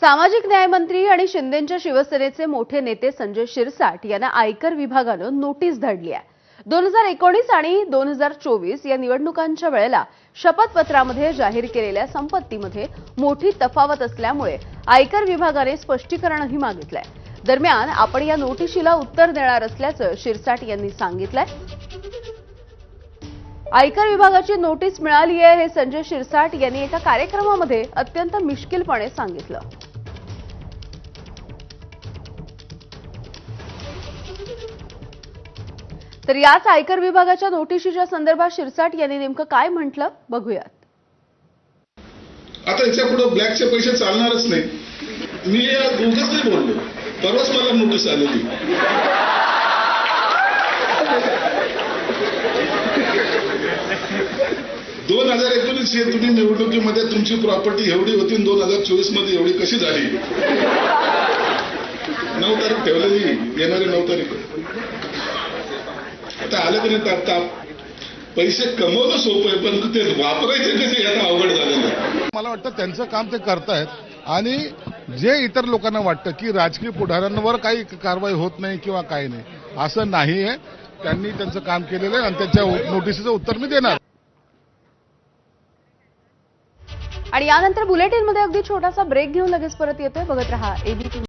सामाजिक न्याय मंत्री आणि शिंदेंच्या शिवसेनेचे मोठे नेते संजय शिरसाट यांना आयकर विभागानं नोटीस धाडली आहे। 2019 आणि 2024 या निवडणुकांच्या वेळेला शपथपत्रामध्ये जाहीर केलेल्या संपत्तीमध्ये मोठी तफावत असल्यामुळे आयकर विभागाने स्पष्टीकरणही मागितलंय। दरम्यान आपण या नोटिशीला उत्तर देणार असल्याचं शिरसाट यांनी सांगितलंय। आयकर विभागाची नोटीस मिळाली आहे हे संजय शिरसाट यांनी एका कार्यक्रमामध्ये अत्यंत मिश्किलपणे सांगितलं। तर याच आयकर विभागाच्या नोटिशीच्या संदर्भात शिरसाट यांनी नेमकं काय म्हटलं बघूयात। आता याच्या पुढे ब्लॅकचे पैसे चालणारच नाही। मी या दोघंच नाही बोललो, परवाच मला नोटीस आलेली। दोन 2019 तुम्ही निवडणुकीमध्ये तुमची प्रॉपर्टी एवढी होती, 2024 मध्ये एवढी कशी झाली? 9 तारीख ठेवलेली, येणारी 9 तारीख। आता आलं की नाही, आता पैसे कमवणं सोपं आहे, पण ते वापरायचे कसे याचा अवघड झालेलं आहे। मला वाटतं त्यांचं काम ते करतायत आणि जे इतर लोकांना वाटतं की राजकीय पुढाऱ्यांवर काही कारवाई होत नाही किंवा काही नाही, असं नाही आहे। त्यांनी त्यांचं काम केलेलं आहे आणि त्यांच्या नोटिसीचं उत्तर मी देणार। आणि यानंतर बुलेटिनमध्ये अगदी छोटासा ब्रेक घेऊन लगेच परत येतोय। बघत रहा एबीपी।